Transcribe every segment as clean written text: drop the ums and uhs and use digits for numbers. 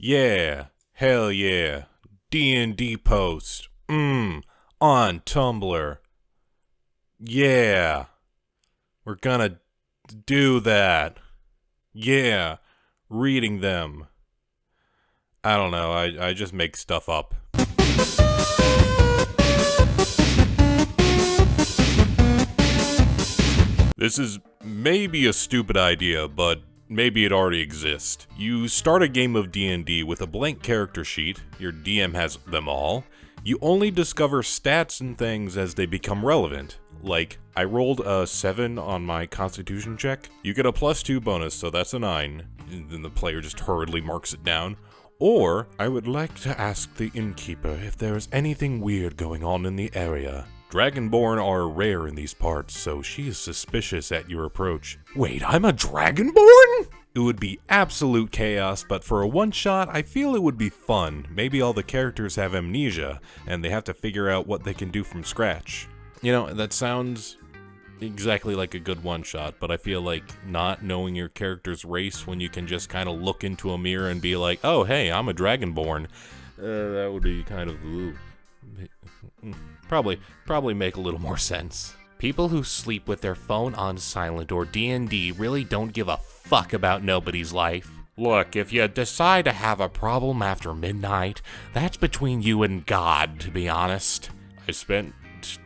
Yeah, hell yeah. D&D post. On Tumblr. Yeah. We're gonna do that. Yeah. Reading them. I don't know, I just make stuff up. This is maybe a stupid idea, but maybe it already exists. You start a game of D&D with a blank character sheet, your DM has them all. You only discover stats and things as they become relevant. Like, I rolled a 7 on my constitution check. You get a +2 bonus, so that's a 9. And then the player just hurriedly marks it down. Or, I would like to ask the innkeeper if there is anything weird going on in the area. Dragonborn are rare in these parts, so she is suspicious at your approach. Wait, I'm a Dragonborn? It would be absolute chaos, but for a one-shot, I feel it would be fun. Maybe all the characters have amnesia, and they have to figure out what they can do from scratch. You know, that sounds exactly like a good one-shot, but I feel like not knowing your character's race when you can just kind of look into a mirror and be like, oh, hey, I'm a Dragonborn. That would be kind of... Ooh. Probably make a little more sense. People who sleep with their phone on silent or D&D really don't give a fuck about nobody's life. Look, if you decide to have a problem after midnight, that's between you and God, to be honest. I spent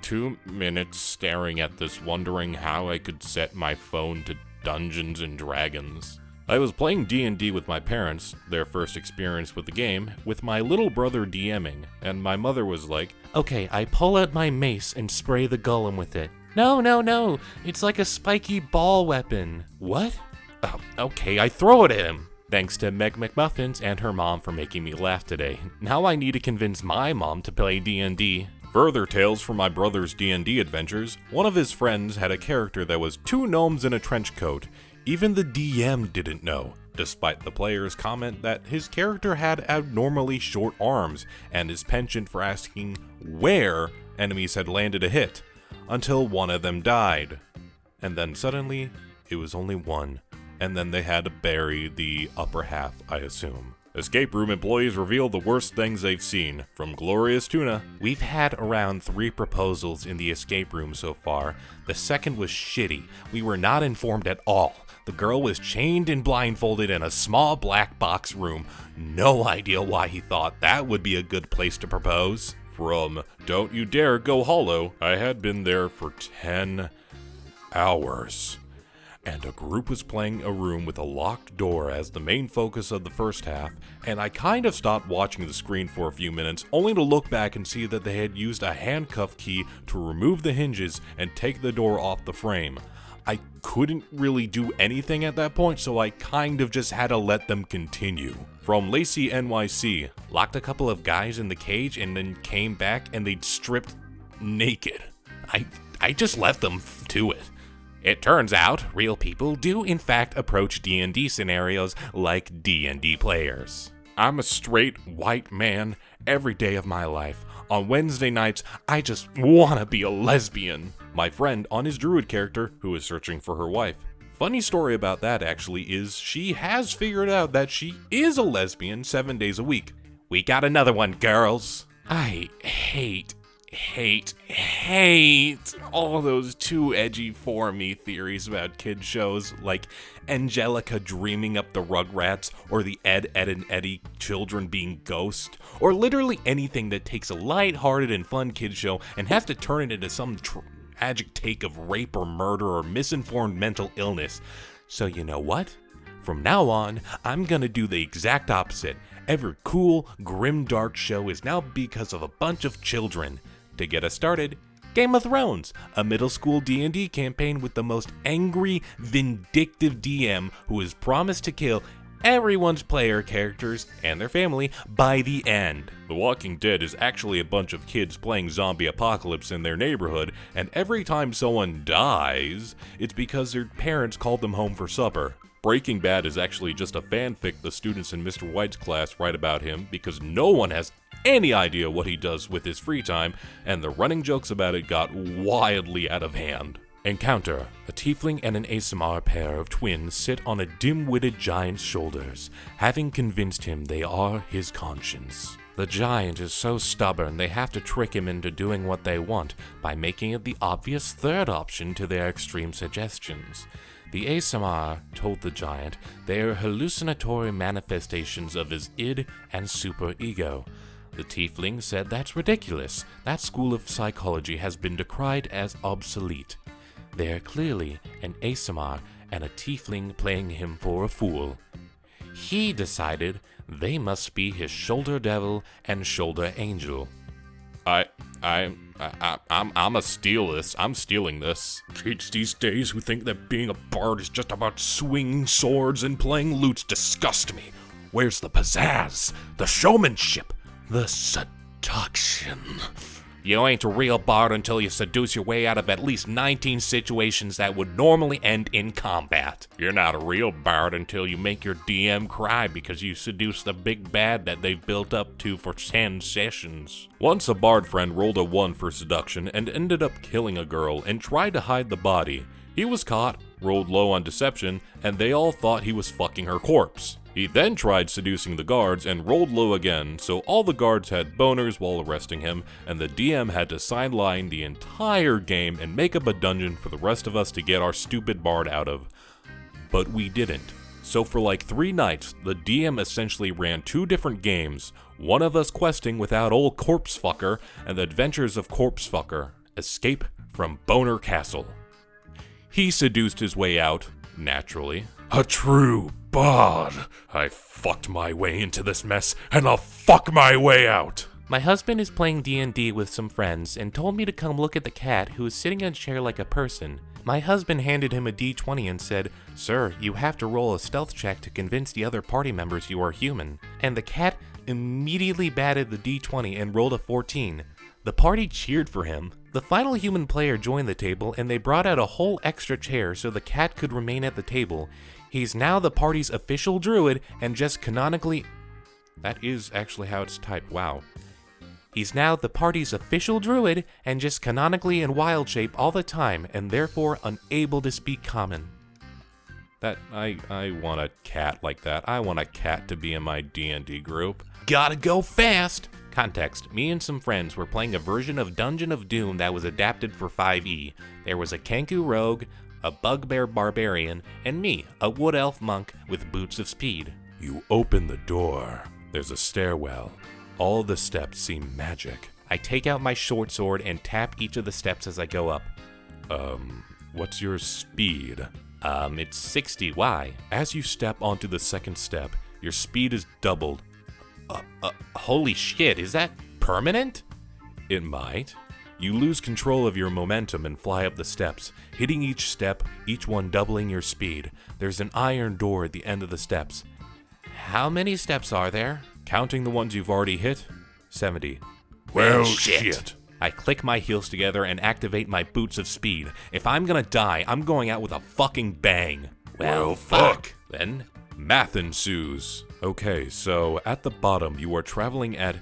2 minutes staring at this, wondering how I could set my phone to Dungeons and Dragons. I was playing D&D with my parents, their first experience with the game, with my little brother DMing, and my mother was like, okay, I pull out my mace and spray the golem with it. No, it's like a spiky ball weapon. What? Oh, okay, I throw it at him. Thanks to Meg McMuffins and her mom for making me laugh today. Now I need to convince my mom to play D&D. Further tales from my brother's D&D adventures, one of his friends had a character that was 2 gnomes in a trench coat. Even the DM didn't know, despite the player's comment that his character had abnormally short arms and his penchant for asking where enemies had landed a hit, until one of them died. And then suddenly, it was only one, and then they had to bury the upper half, I assume. Escape room employees reveal the worst things they've seen, from glorious tuna. We've had around 3 proposals in the escape room so far. The second was shitty. We were not informed at all. The girl was chained and blindfolded in a small black box room. No idea why he thought that would be a good place to propose. From Don't You Dare Go Hollow, I had been there for 10 hours. And a group was playing a room with a locked door as the main focus of the first half, and I kind of stopped watching the screen for a few minutes, only to look back and see that they had used a handcuff key to remove the hinges and take the door off the frame. I couldn't really do anything at that point, so I kind of just had to let them continue. From Lacey NYC, locked a couple of guys in the cage and then came back and they'd stripped naked. I just left them to it. It turns out, real people do in fact approach D&D scenarios like D&D players. I'm a straight white man every day of my life. On Wednesday nights, I just wanna be a lesbian. My friend on his druid character who is searching for her wife. Funny story about that actually is she has figured out that she is a lesbian 7 days a week. We got another one, girls. I hate all those too edgy for me theories about kid shows like Angelica dreaming up the Rugrats or the Ed, Edd and Eddie children being ghosts, or literally anything that takes a light-hearted and fun kid show and has to turn it into some tragic take of rape or murder or misinformed mental illness. So you know what? From now on, I'm gonna do the exact opposite. Every cool, grim, dark show is now because of a bunch of children. To get us started, Game of Thrones, a middle school D&D campaign with the most angry, vindictive DM who has promised to kill everyone's player characters and their family by the end. The Walking Dead is actually a bunch of kids playing zombie apocalypse in their neighborhood, and every time someone dies, it's because their parents called them home for supper. Breaking Bad is actually just a fanfic the students in Mr. White's class write about him because no one has any idea what he does with his free time, and the running jokes about it got wildly out of hand. Encounter: a tiefling and an ASMR pair of twins sit on a dim-witted giant's shoulders, having convinced him they are his conscience. The giant is so stubborn they have to trick him into doing what they want by making it the obvious third option to their extreme suggestions. The ASMR told the giant they are hallucinatory manifestations of his id and superego. The tiefling said that's ridiculous. That school of psychology has been decried as obsolete. They are clearly an ASMR and a tiefling playing him for a fool. He decided they must be his shoulder devil and shoulder angel. I'ma steal this. I'm stealing this. Kids these days who think that being a bard is just about swinging swords and playing lutes disgust me. Where's the pizzazz? The showmanship? The seduction? You ain't a real bard until you seduce your way out of at least 19 situations that would normally end in combat. You're not a real bard until you make your DM cry because you seduce the big bad that they've built up to for 10 sessions. Once a bard friend rolled a 1 for seduction and ended up killing a girl and tried to hide the body. He was caught, rolled low on deception, and they all thought he was fucking her corpse. He then tried seducing the guards and rolled low again, so all the guards had boners while arresting him, and the DM had to sideline the entire game and make up a dungeon for the rest of us to get our stupid bard out of. But we didn't. So for like 3 nights, the DM essentially ran 2 different games, one of us questing without old Corpse Fucker, and the Adventures of Corpse Fucker, Escape from Boner Castle. He seduced his way out, naturally. A true bard. I fucked my way into this mess, and I'll fuck my way out. My husband is playing D&D with some friends and told me to come look at the cat who is sitting in a chair like a person. My husband handed him a d20 and said, "Sir, you have to roll a stealth check to convince the other party members you are human." And the cat immediately batted the d20 and rolled a 14. The party cheered for him. The final human player joined the table and they brought out a whole extra chair so the cat could remain at the table. He's now the party's official druid and just canonically... That is actually how it's typed, wow. He's now the party's official druid and just canonically in wild shape all the time and therefore unable to speak common. I want a cat like that. I want a cat to be in my D&D group. Gotta go fast! Context: me and some friends were playing a version of Dungeon of Doom that was adapted for 5e. There was a Kenku rogue, a bugbear barbarian, and me, a wood elf monk with boots of speed. You open the door. There's a stairwell. All the steps seem magic. I take out my short sword and tap each of the steps as I go up. What's your speed? It's 60, why? As you step onto the second step, your speed is doubled. Holy shit, is that permanent? It might. You lose control of your momentum and fly up the steps, hitting each step, each one doubling your speed. There's an iron door at the end of the steps. How many steps are there? Counting the ones you've already hit? 70. Well, shit. I click my heels together and activate my boots of speed. If I'm gonna die, I'm going out with a fucking bang. Well, fuck. Then, math ensues. Okay, so at the bottom, you are traveling at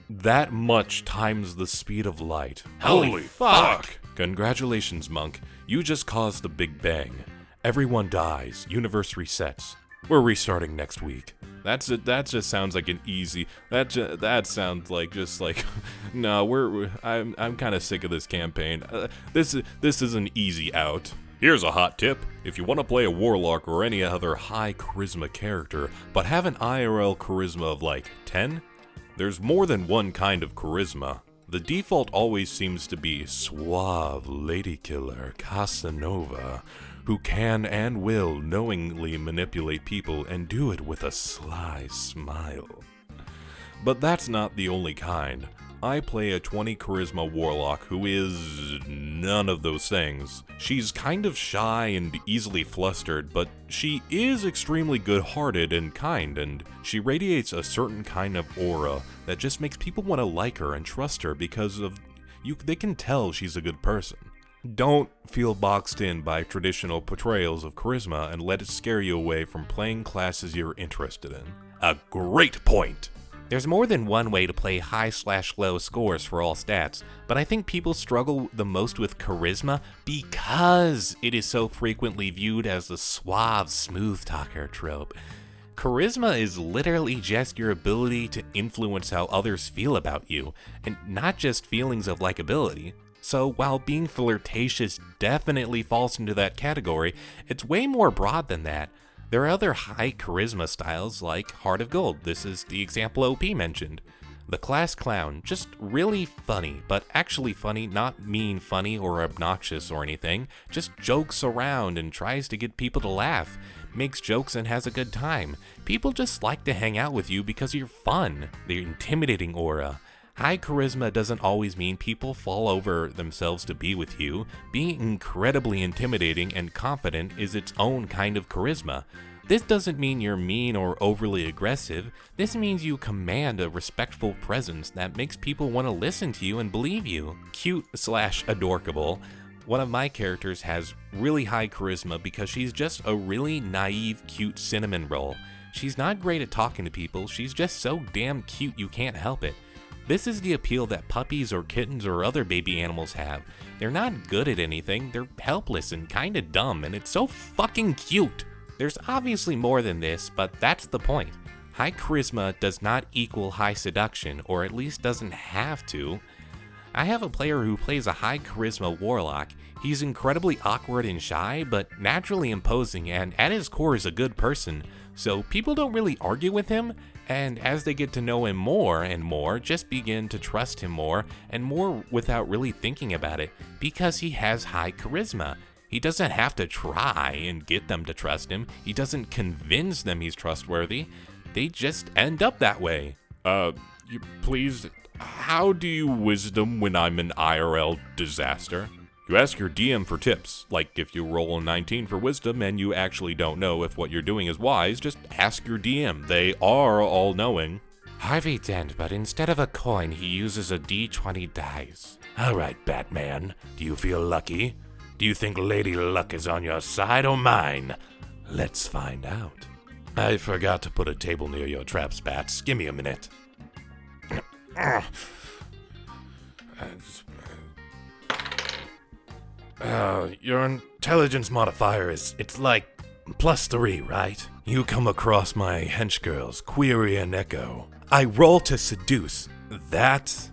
that much times the speed of light. Holy fuck! Congratulations, monk. You just caused the Big Bang. Everyone dies. Universe resets. We're restarting next week. That's it. That just sounds like an easy. That sounds like just like. No, I'm kind of sick of this campaign. This is an easy out. Here's a hot tip. If you want to play a warlock or any other high charisma character, but have an IRL charisma of like 10, there's more than one kind of charisma. The default always seems to be suave lady killer Casanova, who can and will knowingly manipulate people and do it with a sly smile. But that's not the only kind. I play a 20 charisma warlock who is none of those things. She's kind of shy and easily flustered, but she is extremely good-hearted and kind, and she radiates a certain kind of aura that just makes people want to like her and trust her because of they can tell she's a good person. Don't feel boxed in by traditional portrayals of charisma and let it scare you away from playing classes you're interested in. A great point! There's more than one way to play high/low scores for all stats, but I think people struggle the most with charisma because it is so frequently viewed as the suave, smooth talker trope. Charisma is literally just your ability to influence how others feel about you, and not just feelings of likability. So while being flirtatious definitely falls into that category, it's way more broad than that. There are other high charisma styles like Heart of Gold. This is the example OP mentioned. The class clown, just really funny, but actually funny, not mean funny or obnoxious or anything, just jokes around and tries to get people to laugh, makes jokes and has a good time. People just like to hang out with you because you're fun, the intimidating aura. High charisma doesn't always mean people fall over themselves to be with you. Being incredibly intimidating and confident is its own kind of charisma. This doesn't mean you're mean or overly aggressive. This means you command a respectful presence that makes people want to listen to you and believe you. Cute/adorkable. One of my characters has really high charisma because she's just a really naive, cute cinnamon roll. She's not great at talking to people, she's just so damn cute you can't help it. This is the appeal that puppies or kittens or other baby animals have. They're not good at anything, they're helpless and kinda dumb, and it's so fucking cute. There's obviously more than this, but that's the point. High charisma does not equal high seduction, or at least doesn't have to. I have a player who plays a high charisma warlock. He's incredibly awkward and shy, but naturally imposing, and at his core is a good person, so people don't really argue with him, and as they get to know him more and more, just begin to trust him more and more without really thinking about it, because he has high charisma. He doesn't have to try and get them to trust him. He doesn't convince them he's trustworthy. They just end up that way. Please, how do you wisdom when I'm an IRL disaster? You ask your DM for tips, like if you roll a 19 for wisdom and you actually don't know if what you're doing is wise, just ask your DM. They are all-knowing. Harvey Dent, but instead of a coin, he uses a D20 dice. Alright, Batman, do you feel lucky? Do you think Lady Luck is on your side or mine? Let's find out. I forgot to put a table near your traps, Bats. Give me a minute. Your intelligence modifier it's like +3, right? You come across my hench girls, Query and Echo. I roll to seduce. That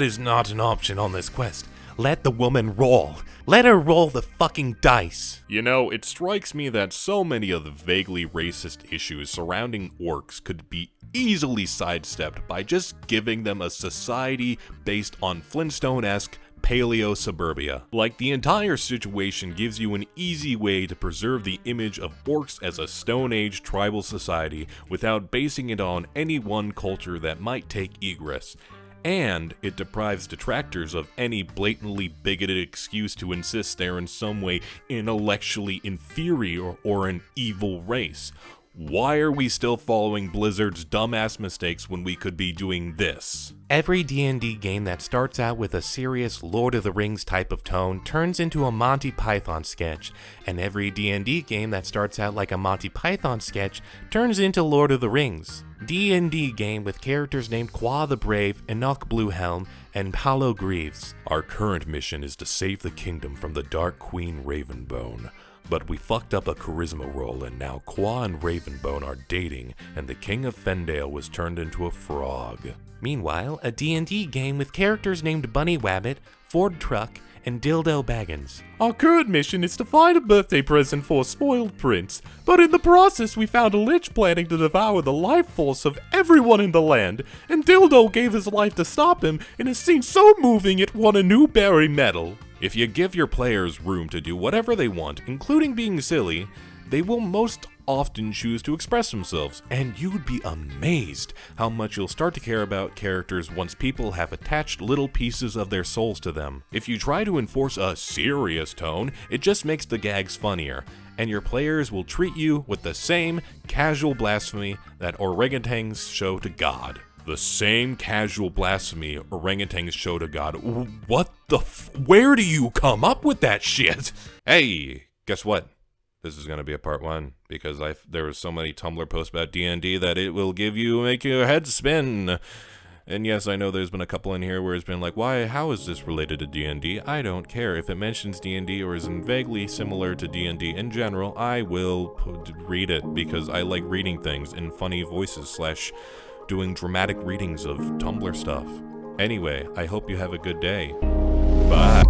is not an option on this quest. Let the woman roll. Let her roll the fucking dice. You know, it strikes me that so many of the vaguely racist issues surrounding orcs could be easily sidestepped by just giving them a society based on Flintstone-esque paleo suburbia. Like, the entire situation gives you an easy way to preserve the image of orcs as a Stone Age tribal society without basing it on any one culture that might take egress. And it deprives detractors of any blatantly bigoted excuse to insist they're in some way intellectually inferior or an evil race. Why are we still following Blizzard's dumbass mistakes when we could be doing this? Every D&D game that starts out with a serious Lord of the Rings type of tone turns into a Monty Python sketch, and every D&D game that starts out like a Monty Python sketch turns into Lord of the Rings. D&D game with characters named Qua the Brave, Enoch Bluehelm, and Paolo Greaves. Our current mission is to save the kingdom from the Dark Queen Ravenbone. But we fucked up a charisma roll and now Qua and Ravenbone are dating and the King of Fendale was turned into a frog. Meanwhile, a D&D game with characters named Bunny Wabbit, Ford Truck, and Dildo Baggins. Our current mission is to find a birthday present for a spoiled prince, but in the process we found a lich planning to devour the life force of everyone in the land, and Dildo gave his life to stop him in a scene so moving it won a Newbery medal. If you give your players room to do whatever they want, including being silly, they will most often choose to express themselves, and you'd be amazed how much you'll start to care about characters once people have attached little pieces of their souls to them. If you try to enforce a serious tone, it just makes the gags funnier, and your players will treat you with the same casual blasphemy that orangutans show to God. The same casual blasphemy orangutans show to God. What the where do you come up with that shit? Hey, guess what? This is going to be a part 1 because there was so many Tumblr posts about D&D that it will make your head spin. And yes, I know there's been a couple in here where it's been like, how is this related to D&D? I don't care. If it mentions D&D or is vaguely similar to D&D in general, I will read it because I like reading things in funny voices / doing dramatic readings of Tumblr stuff. Anyway, I hope you have a good day. Bye.